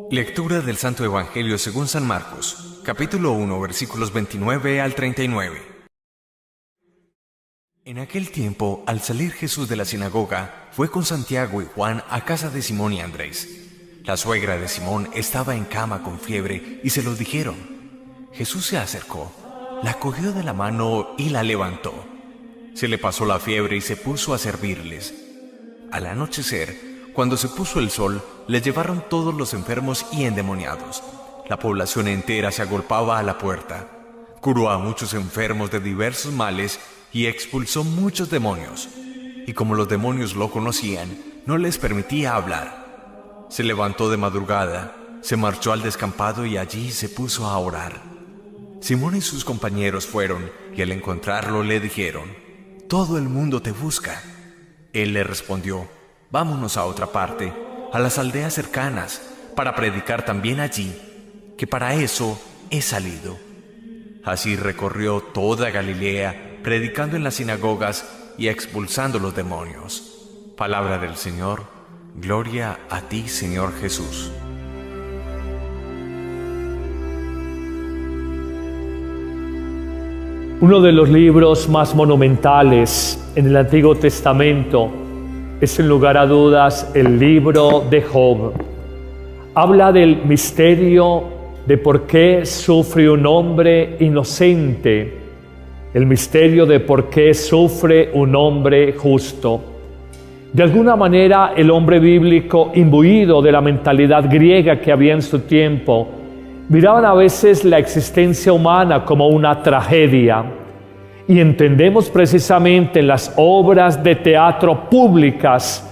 Lectura del Santo Evangelio según San Marcos, capítulo 1, versículos 29 al 39. En aquel tiempo, al salir Jesús de la sinagoga, fue con Santiago y Juan a casa de Simón y Andrés. La suegra de Simón estaba en cama con fiebre y se los dijeron. Jesús se acercó, la cogió de la mano y la levantó. Se le pasó la fiebre y se puso a servirles. Al anochecer, cuando se puso el sol, les llevaron todos los enfermos y endemoniados. La población entera se agolpaba a la puerta. Curó a muchos enfermos de diversos males y expulsó muchos demonios. Y como los demonios lo conocían, no les permitía hablar. Se levantó de madrugada, se marchó al descampado y allí se puso a orar. Simón y sus compañeros fueron y al encontrarlo le dijeron: «Todo el mundo te busca». Él le respondió: «Vámonos a otra parte, a las aldeas cercanas, para predicar también allí, que para eso he salido». Así recorrió toda Galilea, predicando en las sinagogas y expulsando los demonios. Palabra del Señor, gloria a ti, Señor Jesús. Uno de los libros más monumentales en el Antiguo Testamento es, sin lugar a dudas, el libro de Job. Habla del misterio de por qué sufre un hombre inocente, el misterio de por qué sufre un hombre justo. De alguna manera, el hombre bíblico, imbuido de la mentalidad griega que había en su tiempo, miraban a veces la existencia humana como una tragedia. Y entendemos precisamente en las obras de teatro públicas,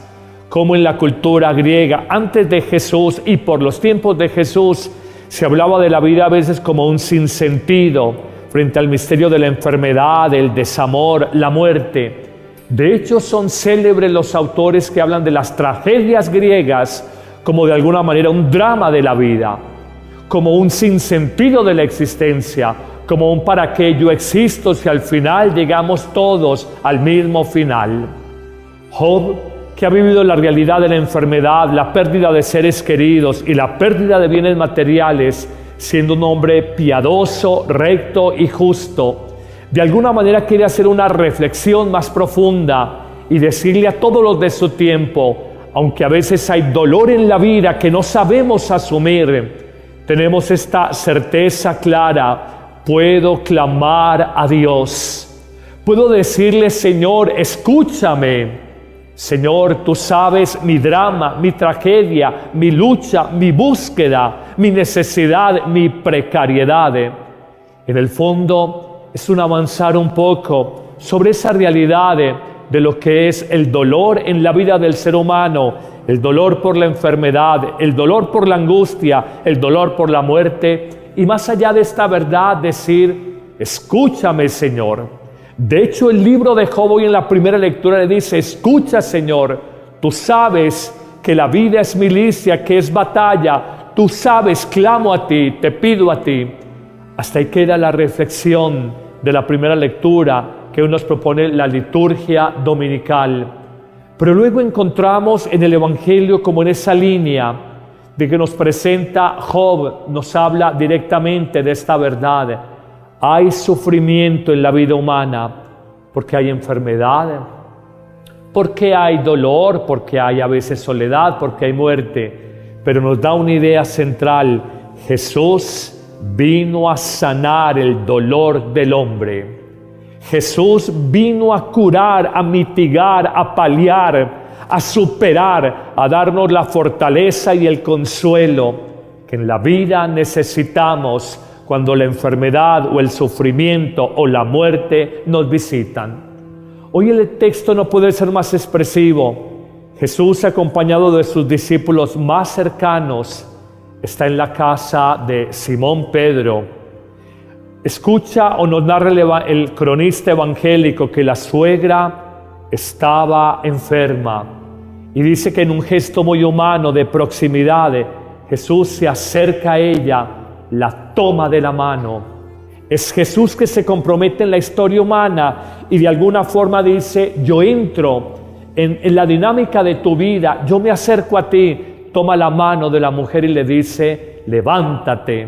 como en la cultura griega, antes de Jesús y por los tiempos de Jesús, se hablaba de la vida a veces como un sinsentido, frente al misterio de la enfermedad, el desamor, la muerte. De hecho, son célebres los autores que hablan de las tragedias griegas como de alguna manera un drama de la vida, como un sinsentido de la existencia, como un para qué yo existo si al final llegamos todos al mismo final. Job, que ha vivido la realidad de la enfermedad, la pérdida de seres queridos y la pérdida de bienes materiales, siendo un hombre piadoso, recto y justo, de alguna manera quiere hacer una reflexión más profunda y decirle a todos los de su tiempo: aunque a veces hay dolor en la vida que no sabemos asumir, tenemos esta certeza clara: puedo clamar a Dios. Puedo decirle: Señor, escúchame. Señor, tú sabes mi drama, mi tragedia, mi lucha, mi búsqueda, mi necesidad, mi precariedad. En el fondo, es un avanzar un poco sobre esa realidad de lo que es el dolor en la vida del ser humano, el dolor por la enfermedad, el dolor por la angustia, el dolor por la muerte, y más allá de esta verdad decir: escúchame, Señor. De hecho, el libro de Job hoy en la primera lectura le dice: escucha, Señor, tú sabes que la vida es milicia, que es batalla, tú sabes, clamo a ti, te pido a ti. Hasta ahí queda la reflexión de la primera lectura que hoy nos propone la liturgia dominical. Pero luego encontramos en el Evangelio, como en esa línea de que nos presenta Job, nos habla directamente de esta verdad. Hay sufrimiento en la vida humana porque hay enfermedad, porque hay dolor, porque hay a veces soledad, porque hay muerte. Pero nos da una idea central: Jesús vino a sanar el dolor del hombre. Jesús vino a curar, a mitigar, a paliar, a superar, a darnos la fortaleza y el consuelo que en la vida necesitamos cuando la enfermedad o el sufrimiento o la muerte nos visitan. Hoy el texto no puede ser más expresivo. Jesús, acompañado de sus discípulos más cercanos, está en la casa de Simón Pedro. Escucha o nos narra el cronista evangélico que la suegra estaba enferma y dice que en un gesto muy humano de proximidad, Jesús se acerca a ella, la toma de la mano. Es Jesús que se compromete en la historia humana y de alguna forma dice: yo entro en la dinámica de tu vida, yo me acerco a ti, toma la mano de la mujer y le dice, levántate.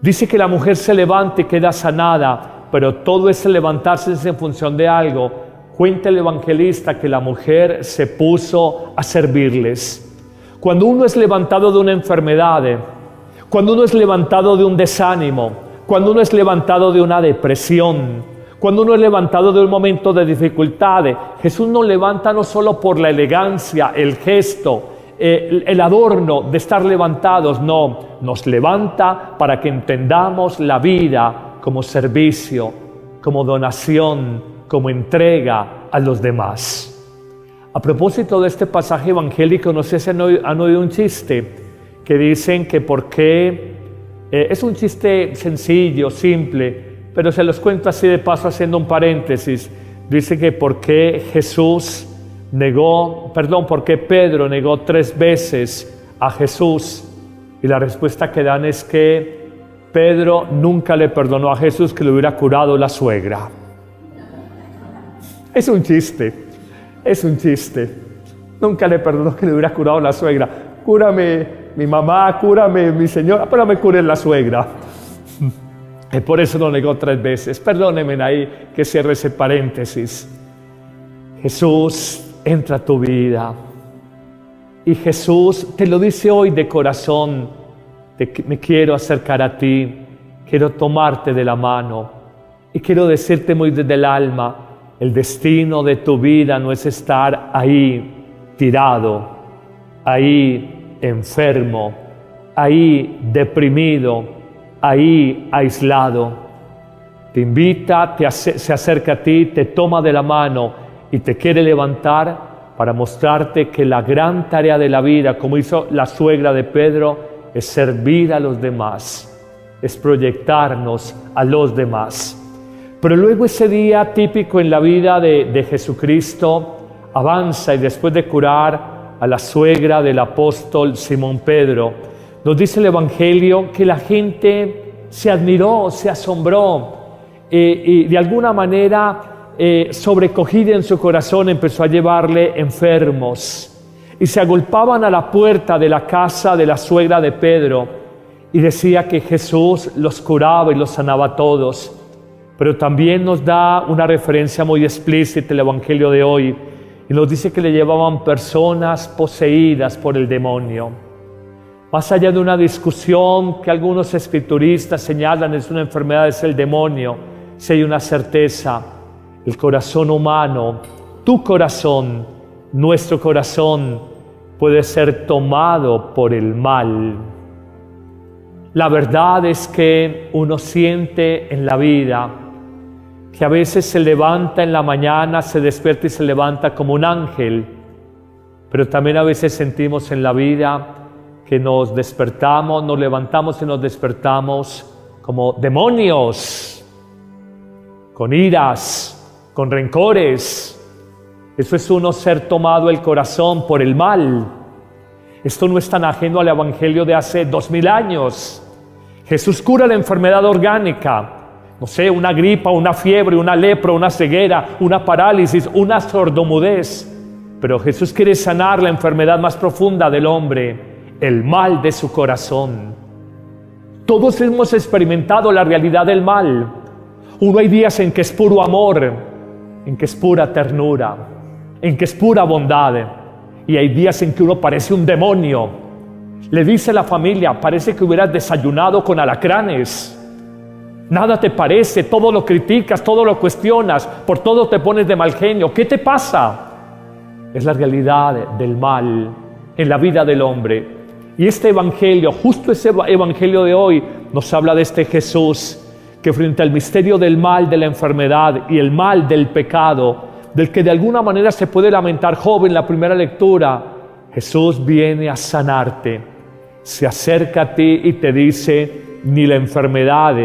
Dice que la mujer se levanta y queda sanada, pero todo ese levantarse es en función de algo. Cuenta el evangelista que la mujer se puso a servirles. Cuando uno es levantado de una enfermedad, cuando uno es levantado de un desánimo, cuando uno es levantado de una depresión, cuando uno es levantado de un momento de dificultad, Jesús nos levanta no solo por la elegancia, el gesto, el adorno de estar levantados, no, nos levanta para que entendamos la vida como servicio, como donación, como entrega a los demás. A propósito de este pasaje evangélico, no sé si han oído un chiste que dicen que por qué, es un chiste sencillo, simple, pero se los cuento así de paso haciendo un paréntesis. Dice que por qué por qué Pedro negó 3 veces a Jesús, y la respuesta que dan es que Pedro nunca le perdonó a Jesús que le hubiera curado la suegra. Es un chiste. Nunca le perdonó que le hubiera curado la suegra. Cúrame mi mamá, cúrame mi señora, pero me cure la suegra. Y por eso lo negó 3 veces. Perdónenme ahí que cierre ese paréntesis. Jesús entra a tu vida. Y Jesús te lo dice hoy de corazón. Me quiero acercar a ti. Quiero tomarte de la mano. Y quiero decirte muy desde el alma, el destino de tu vida no es estar ahí tirado, ahí enfermo, ahí deprimido, ahí aislado. Te invita, se acerca a ti, te toma de la mano y te quiere levantar para mostrarte que la gran tarea de la vida, como hizo la suegra de Pedro, es servir a los demás, es proyectarnos a los demás. Pero luego ese día típico en la vida de Jesucristo avanza, y después de curar a la suegra del apóstol Simón Pedro, nos dice el Evangelio que la gente se admiró, se asombró, y de alguna manera sobrecogida en su corazón empezó a llevarle enfermos, y se agolpaban a la puerta de la casa de la suegra de Pedro, y decía que Jesús los curaba y los sanaba a todos. Pero también nos da una referencia muy explícita el Evangelio de hoy, y nos dice que le llevaban personas poseídas por el demonio. Más allá de una discusión que algunos escrituristas señalan es una enfermedad, es el demonio, si hay una certeza: el corazón humano, tu corazón, nuestro corazón, puede ser tomado por el mal. La verdad es que uno siente en la vida que a veces se levanta en la mañana, se despierta y se levanta como un ángel, pero también a veces sentimos en la vida que nos despertamos, nos levantamos y nos despertamos como demonios, con iras, con rencores. Eso es uno ser tomado el corazón por el mal. Esto no es tan ajeno al Evangelio de hace 2000 años. Jesús cura la enfermedad orgánica, no sé, una gripa, una fiebre, una lepra, una ceguera, una parálisis, una sordomudez. Pero Jesús quiere sanar la enfermedad más profunda del hombre, el mal de su corazón. Todos hemos experimentado la realidad del mal. Uno hay días en que es puro amor, en que es pura ternura, en que es pura bondad. Y hay días en que uno parece un demonio. Le dice a la familia, parece que hubieras desayunado con alacranes. Nada te parece, todo lo criticas, todo lo cuestionas, por todo te pones de mal genio. ¿Qué te pasa? Es la realidad del mal en la vida del hombre. Y este evangelio, justo ese evangelio de hoy, nos habla de este Jesús que frente al misterio del mal, de la enfermedad y el mal del pecado, del que de alguna manera se puede lamentar Job en la primera lectura, Jesús viene a sanarte. Se acerca a ti y te dice: ni la enfermedad,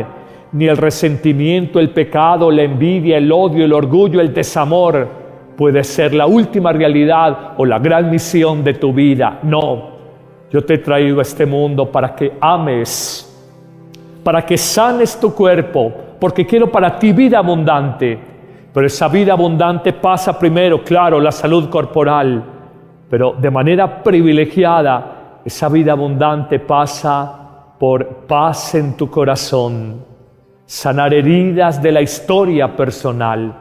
ni el resentimiento, el pecado, la envidia, el odio, el orgullo, el desamor puede ser la última realidad o la gran misión de tu vida. No, yo te he traído a este mundo para que ames, para que sanes tu cuerpo, porque quiero para ti vida abundante. Pero esa vida abundante pasa primero, claro, la salud corporal, pero de manera privilegiada, esa vida abundante pasa por paz en tu corazón, sanar heridas de la historia personal,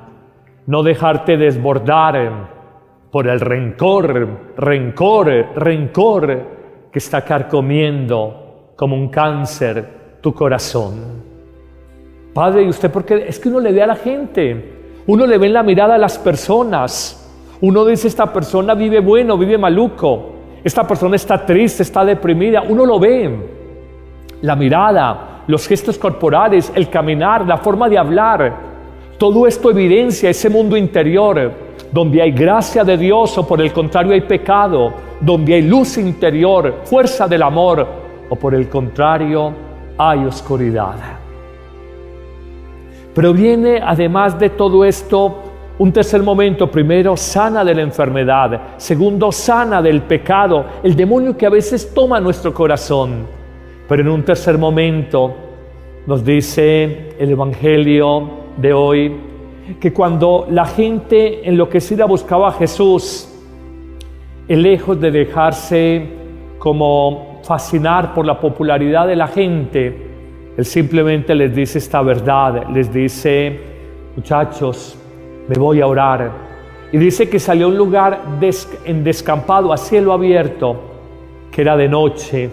no dejarte desbordar por el rencor que está carcomiendo como un cáncer tu corazón. Padre, ¿y usted por qué? Es que uno le ve a la gente, uno le ve en la mirada a las personas, uno dice, esta persona vive bueno, vive maluco, esta persona está triste, está deprimida, uno lo ve, la mirada, los gestos corporales, el caminar, la forma de hablar, todo esto evidencia ese mundo interior, donde hay gracia de Dios o por el contrario hay pecado, donde hay luz interior, fuerza del amor o por el contrario hay oscuridad. Pero viene además de todo esto un tercer momento. Primero, sana de la enfermedad. Segundo, sana del pecado, el demonio que a veces toma nuestro corazón. Pero en un tercer momento nos dice el Evangelio de hoy que cuando la gente enloquecida buscaba a Jesús, lejos de dejarse como fascinar por la popularidad de la gente, Él simplemente les dice esta verdad, les dice, muchachos, me voy a orar. Y dice que salió a un lugar en descampado, a cielo abierto, que era de noche,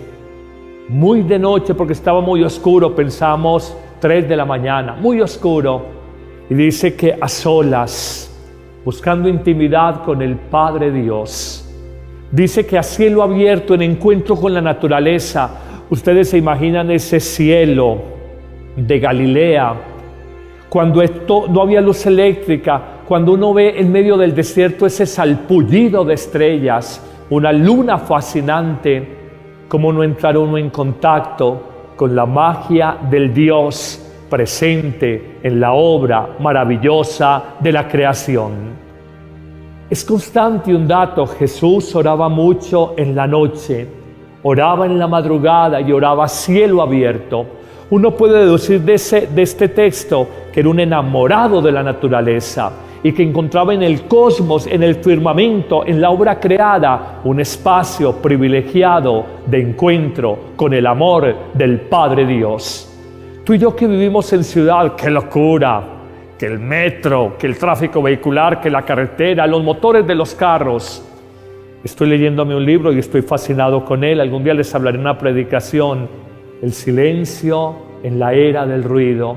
muy de noche porque estaba muy oscuro, pensamos 3 de la mañana, muy oscuro. Y dice que a solas, buscando intimidad con el Padre Dios. Dice que a cielo abierto, en encuentro con la naturaleza. Ustedes se imaginan ese cielo de Galilea, cuando no había luz eléctrica, cuando uno ve en medio del desierto ese salpullido de estrellas, una luna fascinante, cómo no entrar uno en contacto con la magia del Dios presente en la obra maravillosa de la creación. Es constante un dato, Jesús oraba mucho en la noche, oraba en la madrugada y oraba a cielo abierto. Uno puede deducir de este texto que era un enamorado de la naturaleza y que encontraba en el cosmos, en el firmamento, en la obra creada, un espacio privilegiado de encuentro con el amor del Padre Dios. Tú y yo que vivimos en ciudad, ¡qué locura! Que el metro, que el tráfico vehicular, que la carretera, los motores de los carros. Estoy leyéndome un libro y estoy fascinado con él. Algún día les hablaré en una predicación. El silencio en la era del ruido.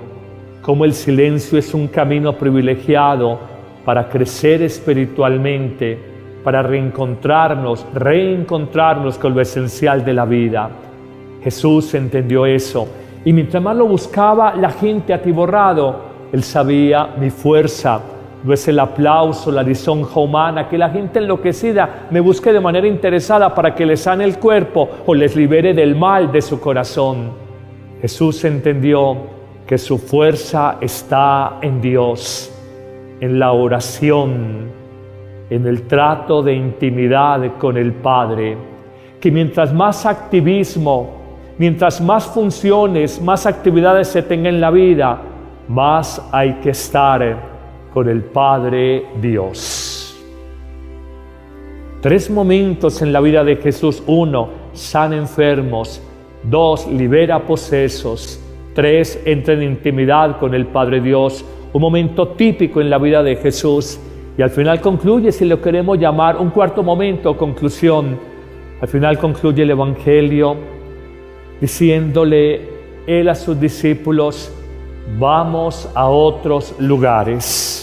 Cómo el silencio es un camino privilegiado para crecer espiritualmente, para reencontrarnos con lo esencial de la vida. Jesús entendió eso. Y mientras más lo buscaba la gente atiborrado, Él sabía, mi fuerza no es el aplauso, la lisonja humana, que la gente enloquecida me busque de manera interesada para que les sane el cuerpo o les libere del mal de su corazón. Jesús entendió que su fuerza está en Dios, en la oración, en el trato de intimidad con el Padre, que mientras más activismo, mientras más funciones, más actividades se tengan en la vida, más hay que estar con el Padre Dios. 3 momentos en la vida de Jesús. 1, sana enfermos. 2, libera posesos. 3, entra en intimidad con el Padre Dios. Un momento típico en la vida de Jesús. Y al final concluye, si lo queremos llamar, un 4.º momento, conclusión. Al final concluye el Evangelio diciéndole Él a sus discípulos, vamos a otros lugares,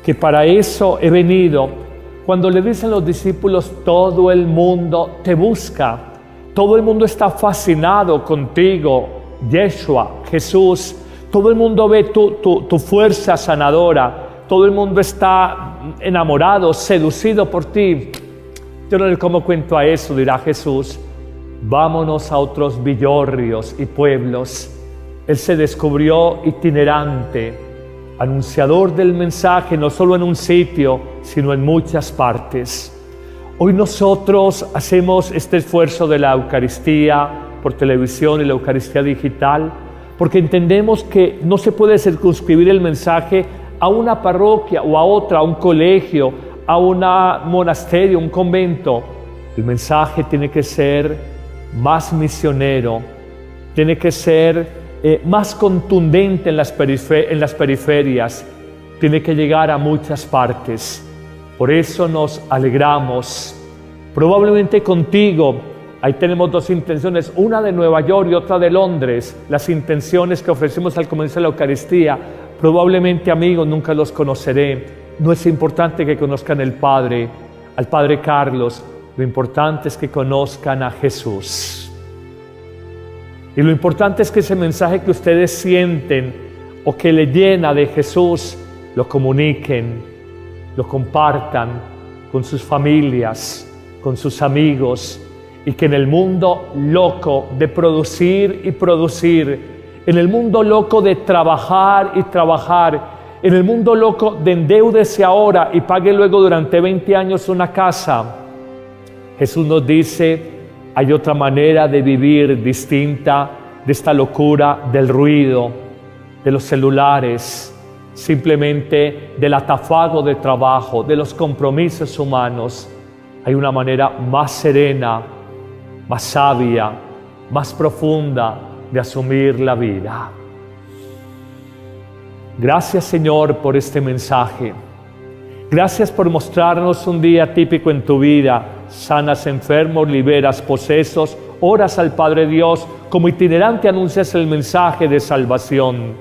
que para eso he venido. Cuando le dicen los discípulos, todo el mundo te busca, todo el mundo está fascinado contigo, Yeshua, Jesús, todo el mundo ve tu fuerza sanadora, todo el mundo está enamorado, seducido por ti. Yo no le como cuento a eso, dirá Jesús. Vámonos a otros villorrios y pueblos. Él se descubrió itinerante, anunciador del mensaje, no solo en un sitio, sino en muchas partes. Hoy nosotros hacemos este esfuerzo de la Eucaristía por televisión y la Eucaristía digital, porque entendemos que no se puede circunscribir el mensaje a una parroquia o a otra, a un colegio, a un monasterio, un convento. El mensaje tiene que ser más misionero, tiene que ser más contundente en las periferias, tiene que llegar a muchas partes. Por eso nos alegramos. Probablemente contigo, ahí tenemos dos intenciones, una de Nueva York y otra de Londres, las intenciones que ofrecimos al comenzar la Eucaristía. Probablemente, amigos, nunca los conoceré. No es importante que conozcan al Padre Carlos, lo importante es que conozcan a Jesús. Y lo importante es que ese mensaje que ustedes sienten o que le llena de Jesús, lo comuniquen, lo compartan con sus familias, con sus amigos, y que en el mundo loco de producir y producir, en el mundo loco de trabajar y trabajar, en el mundo loco de endeúdese ahora y pague luego durante 20 años una casa, Jesús nos dice, hay otra manera de vivir distinta de esta locura del ruido, de los celulares, simplemente del atafago de trabajo, de los compromisos humanos. Hay una manera más serena, más sabia, más profunda de asumir la vida. Gracias, Señor, por este mensaje. Gracias por mostrarnos un día típico en tu vida. Sanas enfermos, liberas posesos, oras al Padre Dios, como itinerante anuncias el mensaje de salvación.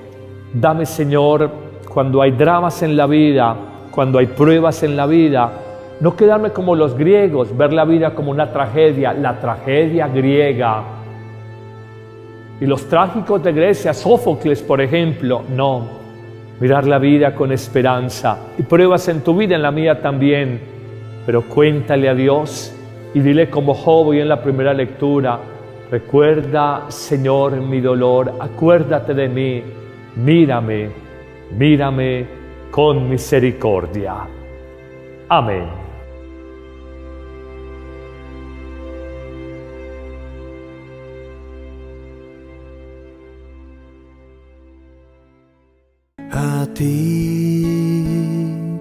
Dame, Señor, cuando hay dramas en la vida, cuando hay pruebas en la vida, no quedarme como los griegos, ver la vida como una tragedia, la tragedia griega. Y los trágicos de Grecia, Sófocles, por ejemplo, no. Mirar la vida con esperanza. Y pruebas en tu vida, en la mía también. Pero cuéntale a Dios y dile como Job hoy en la primera lectura, recuerda, Señor, mi dolor, acuérdate de mí, mírame, mírame con misericordia. Amén. A ti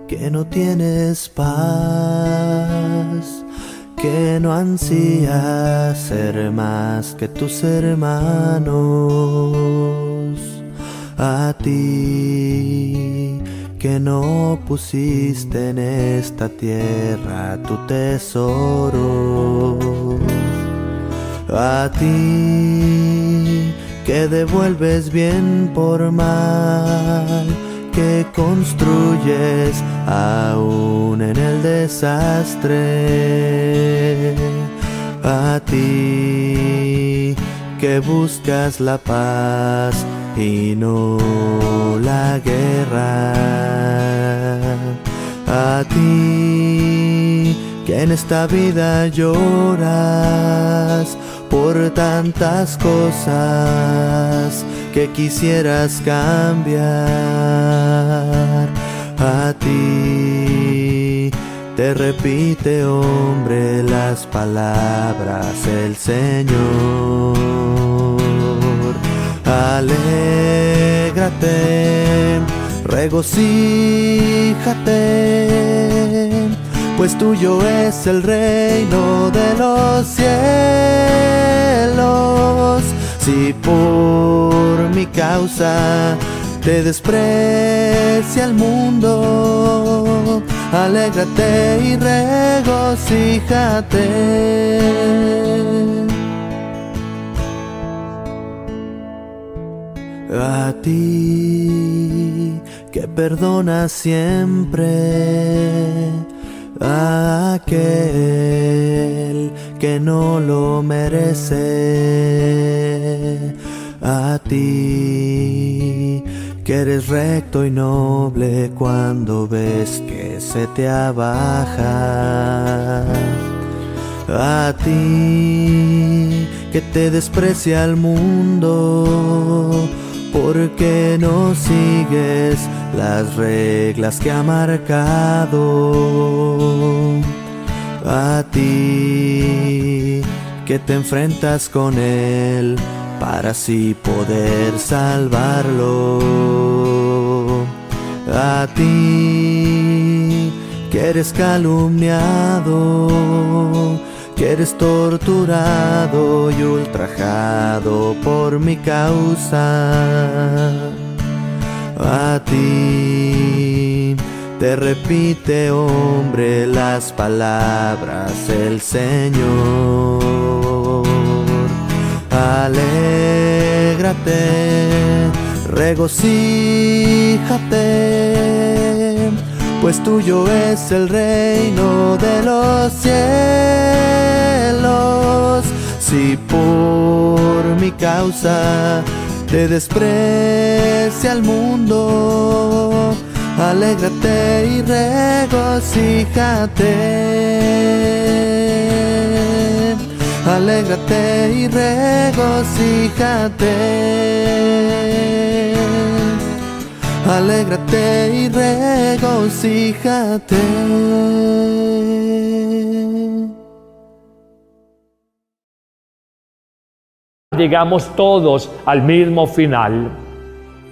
que no tienes paz, que no ansías ser más que tus hermanos, a ti que no pusiste en esta tierra tu tesoro, a ti que devuelves bien por mal, que construyes aún en el desastre, a ti que buscas la paz y no la guerra, a ti que en esta vida lloras por tantas cosas que quisieras cambiar, a ti te repite, hombre, las palabras el Señor. Alégrate, regocíjate, pues tuyo es el reino de los cielos. Si por mi causa te desprecia el mundo, alégrate y regocíjate. A ti que perdonas siempre a aquel que no lo merece, a ti que eres recto y noble cuando ves que se te abaja, a ti que te desprecia el mundo porque no sigues las reglas que ha marcado, a ti que te enfrentas con él para así poder salvarlo, a ti que eres calumniado, que eres torturado y ultrajado por mi causa. A ti te repite, hombre, las palabras el Señor. Alégrate, regocíjate, pues tuyo es el reino de los cielos. Si por mi causa te desprecia el mundo, alégrate y regocíjate. Alégrate y regocíjate. Alégrate y regocíjate. Llegamos todos al mismo final.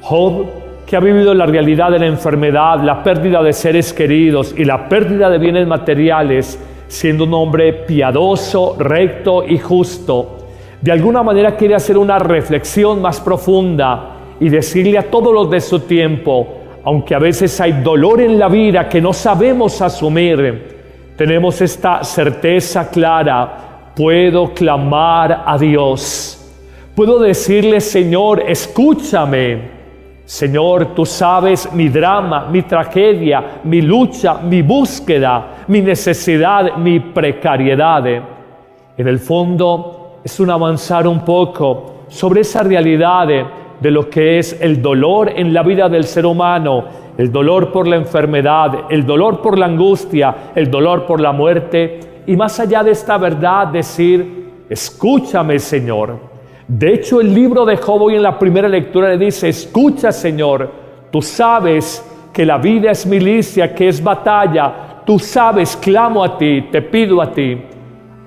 Job, que ha vivido la realidad de la enfermedad, la pérdida de seres queridos y la pérdida de bienes materiales, siendo un hombre piadoso, recto y justo, de alguna manera quiere hacer una reflexión más profunda y decirle a todos los de su tiempo, aunque a veces hay dolor en la vida que no sabemos asumir, tenemos esta certeza clara: puedo clamar a Dios, puedo decirle: Señor, escúchame. Señor, tú sabes mi drama, mi tragedia, mi lucha, mi búsqueda, mi necesidad, mi precariedad. En el fondo es un avanzar un poco sobre esa realidad de lo que es el dolor en la vida del ser humano, el dolor por la enfermedad, el dolor por la angustia, el dolor por la muerte, y más allá de esta verdad decir: escúchame, Señor. De hecho, el libro de Job hoy en la primera lectura le dice: escucha, Señor, tú sabes que la vida es milicia, que es batalla, tú sabes, clamo a ti, te pido a ti.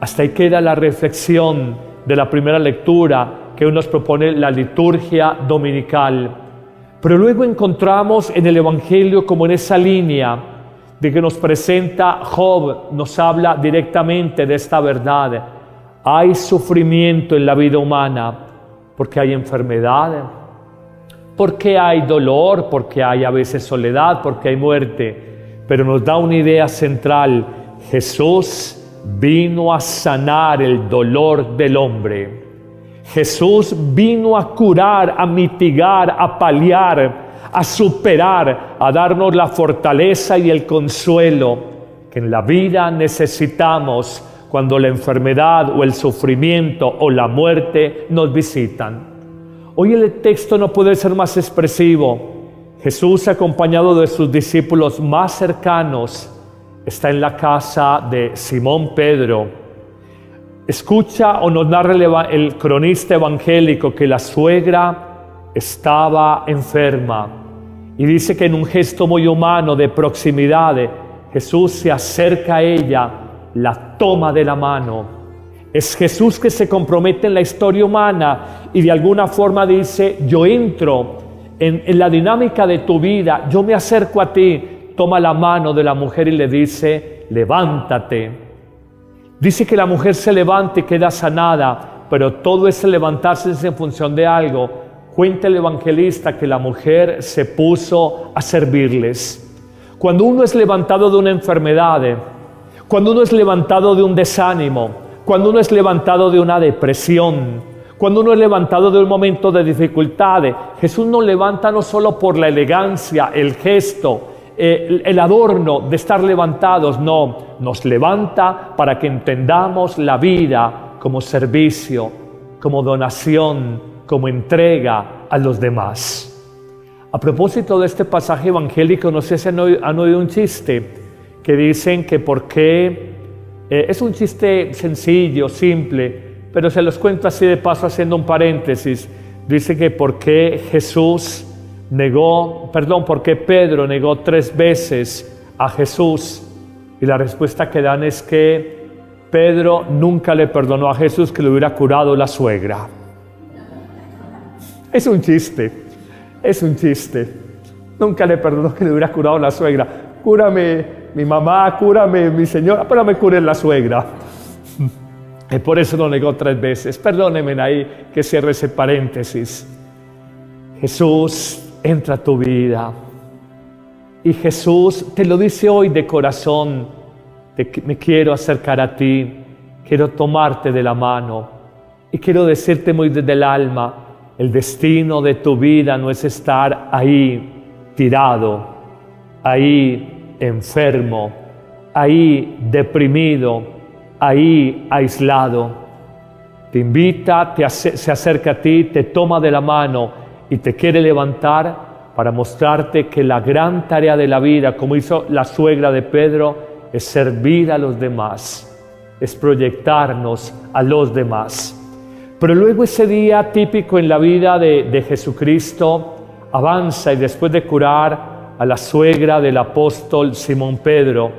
Hasta ahí queda la reflexión de la primera lectura que hoy nos propone la liturgia dominical. Pero luego encontramos en el Evangelio, como en esa línea de que nos presenta Job, nos habla directamente de esta verdad. Hay sufrimiento en la vida humana porque hay enfermedad, porque hay dolor, porque hay a veces soledad, porque hay muerte. Pero nos da una idea central: Jesús vino a sanar el dolor del hombre. Jesús vino a curar, a mitigar, a paliar, a superar, a darnos la fortaleza y el consuelo que en la vida necesitamos cuando la enfermedad o el sufrimiento o la muerte nos visitan. Hoy el texto no puede ser más expresivo. Jesús, acompañado de sus discípulos más cercanos, está en la casa de Simón Pedro. Escucha o nos narra el cronista evangélico que la suegra estaba enferma y dice que en un gesto muy humano de proximidad, Jesús se acerca a ella, la toma de la mano. Es Jesús que se compromete en la historia humana y de alguna forma dice: yo entro en la dinámica de tu vida, yo me acerco a ti. Toma la mano de la mujer y le dice: levántate. Dice que la mujer se levanta y queda sanada, pero todo ese levantarse es en función de algo. Cuenta el evangelista que la mujer se puso a servirles. Cuando uno es levantado de una enfermedad, cuando uno es levantado de un desánimo, cuando uno es levantado de una depresión, cuando uno es levantado de un momento de dificultad, Jesús nos levanta no solo por la elegancia, el gesto, el adorno de estar levantados, no, nos levanta para que entendamos la vida como servicio, como donación, como entrega a los demás. A propósito de este pasaje evangélico, no sé si han oído un chiste que dicen que por qué, es un chiste sencillo, simple, pero se los cuento así de paso haciendo un paréntesis. Dice que por qué por qué Pedro negó 3 veces a Jesús, y la respuesta que dan es que Pedro nunca le perdonó a Jesús que le hubiera curado la suegra. Es un chiste. Nunca le perdonó que le hubiera curado la suegra. Cúrame mi mamá, cúrame, mi señora, pero me cure la suegra. Y por eso lo negó 3 veces. Perdónenme ahí que cierre ese paréntesis. Jesús entra a tu vida. Y Jesús te lo dice hoy de corazón. Me quiero acercar a ti. Quiero tomarte de la mano. Y quiero decirte muy desde el alma, el destino de tu vida no es estar ahí tirado, ahí enfermo, ahí deprimido, ahí aislado. Te invita, se acerca a ti, te toma de la mano y te quiere levantar para mostrarte que la gran tarea de la vida, como hizo la suegra de Pedro, es servir a los demás, es proyectarnos a los demás. Pero luego ese día típico en la vida de Jesucristo avanza y después de curar a la suegra del apóstol Simón Pedro,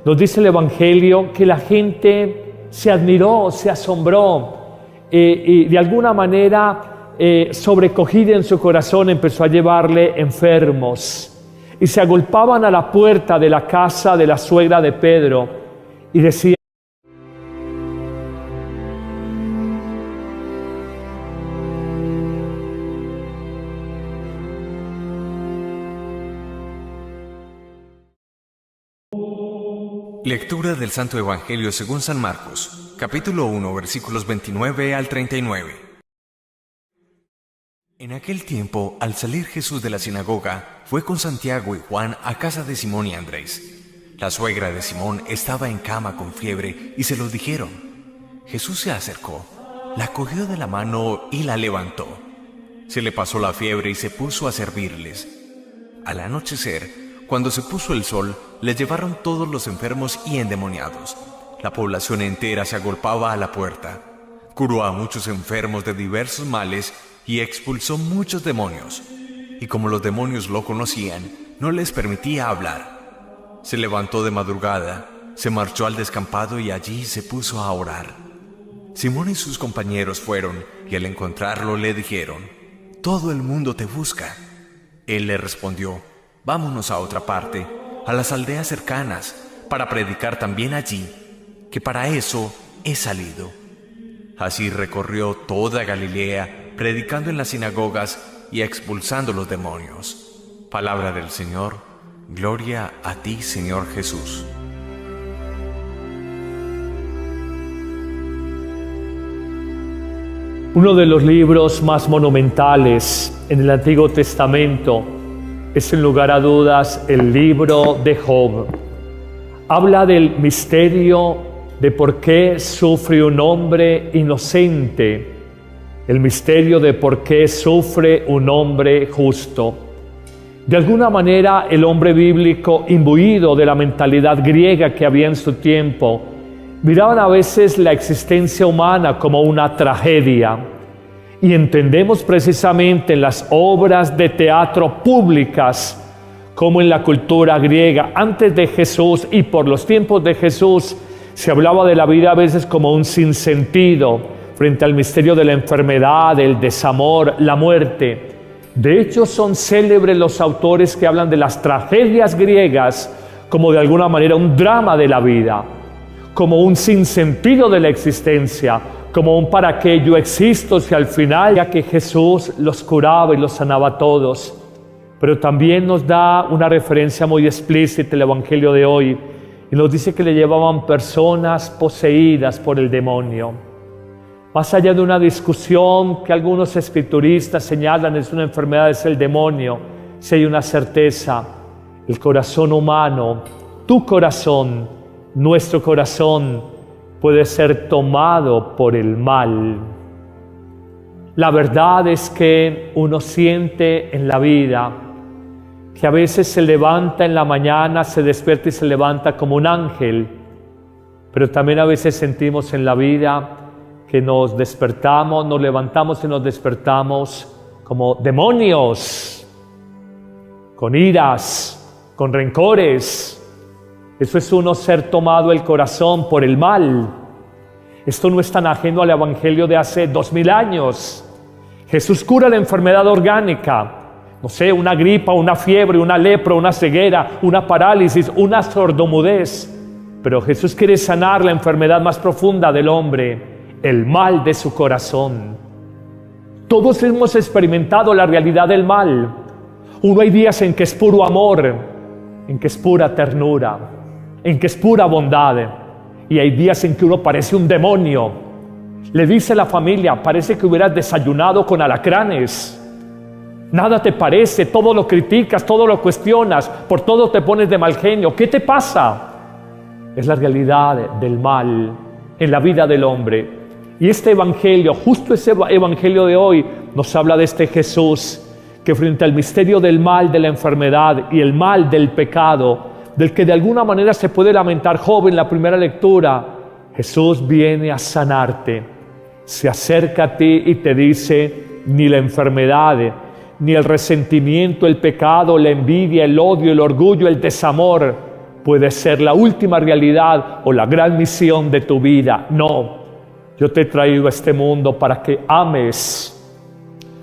nos dice el Evangelio que la gente se admiró, se asombró y de alguna manera sobrecogida en su corazón empezó a llevarle enfermos y se agolpaban a la puerta de la casa de la suegra de Pedro y decían: Lectura del Santo Evangelio según San Marcos, capítulo 1, versículos 29 al 39. En aquel tiempo, al salir Jesús de la sinagoga, fue con Santiago y Juan a casa de Simón y Andrés. La suegra de Simón estaba en cama con fiebre y se lo dijeron. Jesús se acercó, la cogió de la mano y la levantó. Se le pasó la fiebre y se puso a servirles. Al anochecer, cuando se puso el sol, le llevaron todos los enfermos y endemoniados. La población entera se agolpaba a la puerta. Curó a muchos enfermos de diversos males y expulsó muchos demonios. Y como los demonios lo conocían, no les permitía hablar. Se levantó de madrugada, se marchó al descampado y allí se puso a orar. Simón y sus compañeros fueron y al encontrarlo le dijeron: «Todo el mundo te busca». Él le respondió: «Vámonos a otra parte, a las aldeas cercanas, para predicar también allí, que para eso he salido». Así recorrió toda Galilea, predicando en las sinagogas y expulsando los demonios. Palabra del Señor. Gloria a ti, Señor Jesús. Uno de los libros más monumentales en el Antiguo Testamento es, sin lugar a dudas, el libro de Job. Habla del misterio de por qué sufre un hombre inocente, el misterio de por qué sufre un hombre justo. De alguna manera, el hombre bíblico, imbuido de la mentalidad griega que había en su tiempo, miraban a veces la existencia humana como una tragedia. Y entendemos precisamente en las obras de teatro públicas, como en la cultura griega, antes de Jesús y por los tiempos de Jesús, se hablaba de la vida a veces como un sinsentido, frente al misterio de la enfermedad, el desamor, la muerte. De hecho, son célebres los autores que hablan de las tragedias griegas como de alguna manera un drama de la vida, como un sinsentido de la existencia, como un para qué yo existo si al final, ya que Jesús los curaba y los sanaba a todos. Pero también nos da una referencia muy explícita el Evangelio de hoy y nos dice que le llevaban personas poseídas por el demonio. Más allá de una discusión que algunos escrituristas señalan es una enfermedad, es el demonio, si hay una certeza: el corazón humano, tu corazón, nuestro corazón, puede ser tomado por el mal. La verdad es que uno siente en la vida que a veces se levanta en la mañana, se despierta y se levanta como un ángel, pero también a veces sentimos en la vida que nos despertamos, nos levantamos y nos despertamos como demonios, con iras, con rencores. Eso es uno ser tomado el corazón por el mal. Esto no es tan ajeno al Evangelio de hace 2000 años. Jesús cura la enfermedad orgánica, no sé, una gripa, una fiebre, una lepra, una ceguera, una parálisis, una sordomudez. Pero Jesús quiere sanar la enfermedad más profunda del hombre, el mal de su corazón. Todos hemos experimentado la realidad del mal. Uno hay días en que es puro amor, en que es pura ternura, en que es pura bondad. Y hay días en que uno parece un demonio. Le dice a la familia, parece que hubieras desayunado con alacranes. Nada te parece, todo lo criticas, todo lo cuestionas, por todo te pones de mal genio. ¿Qué te pasa? Es la realidad del mal en la vida del hombre. Y este evangelio, justo ese evangelio de hoy, nos habla de este Jesús que frente al misterio del mal, de la enfermedad y el mal del pecado, del que de alguna manera se puede lamentar Job en la primera lectura, Jesús viene a sanarte. Se acerca a ti y te dice, ni la enfermedad, ni el resentimiento, el pecado, la envidia, el odio, el orgullo, el desamor puede ser la última realidad o la gran misión de tu vida. No, yo te he traído a este mundo para que ames,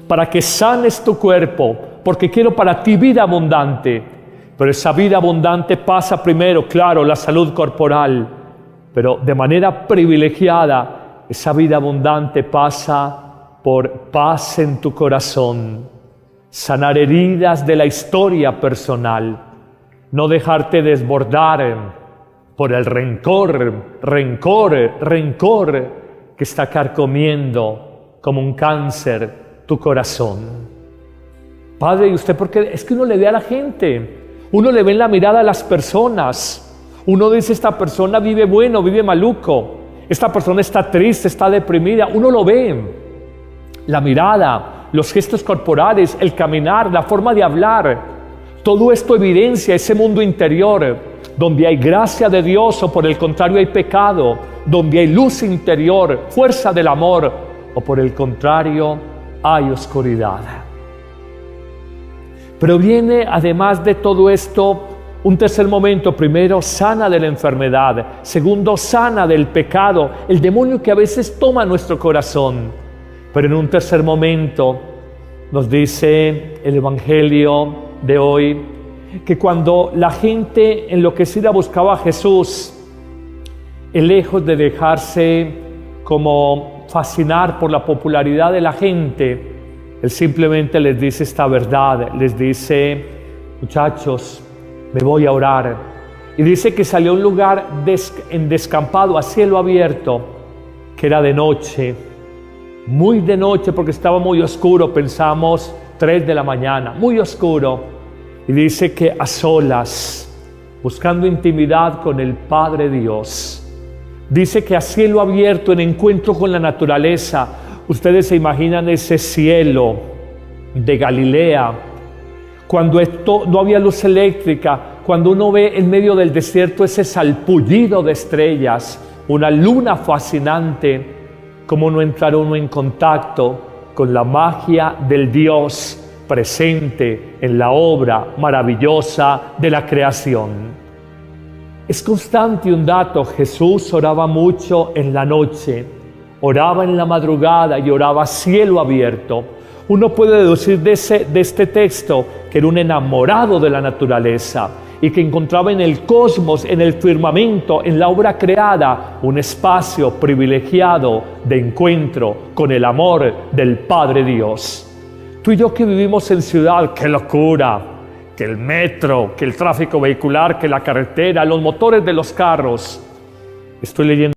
para que sanes tu cuerpo, porque quiero para ti vida abundante. Pero esa vida abundante pasa primero, claro, la salud corporal, pero de manera privilegiada, esa vida abundante pasa por paz en tu corazón, sanar heridas de la historia personal, no dejarte desbordar por el rencor que está carcomiendo como un cáncer tu corazón. Padre, ¿y usted por qué? Es que uno le ve a la gente, uno le ve en la mirada a las personas, uno dice, esta persona vive bueno, vive maluco, esta persona está triste, está deprimida, uno lo ve, la mirada, los gestos corporales, el caminar, la forma de hablar. Todo esto evidencia ese mundo interior, donde hay gracia de Dios o por el contrario hay pecado, donde hay luz interior, fuerza del amor o por el contrario hay oscuridad. Pero viene además de todo esto un tercer momento. Primero, sana de la enfermedad. Segundo, sana del pecado, el demonio que a veces toma nuestro corazón. Pero en un tercer momento nos dice el Evangelio de hoy, que cuando la gente enloquecida buscaba a Jesús, lejos de dejarse como fascinar por la popularidad de la gente, Él simplemente les dice esta verdad, les dice, muchachos, me voy a orar. Y dice que salió a un lugar en descampado, a cielo abierto, que era de noche, muy de noche porque estaba muy oscuro, pensamos 3 de la mañana, muy oscuro. Y dice que a solas, buscando intimidad con el Padre Dios. Dice que a cielo abierto, en encuentro con la naturaleza. Ustedes se imaginan ese cielo de Galilea, cuando no había luz eléctrica, cuando uno ve en medio del desierto ese salpullido de estrellas, una luna fascinante, cómo no entrar uno en contacto con la magia del Dios presente en la obra maravillosa de la creación. Es constante un dato, Jesús oraba mucho en la noche, oraba en la madrugada y oraba a cielo abierto. Uno puede deducir de este texto que era un enamorado de la naturaleza y que encontraba en el cosmos, en el firmamento, en la obra creada, un espacio privilegiado de encuentro con el amor del Padre Dios. Tú y yo que vivimos en ciudad, ¡qué locura! Que el metro, que el tráfico vehicular, que la carretera, los motores de los carros. Estoy leyendo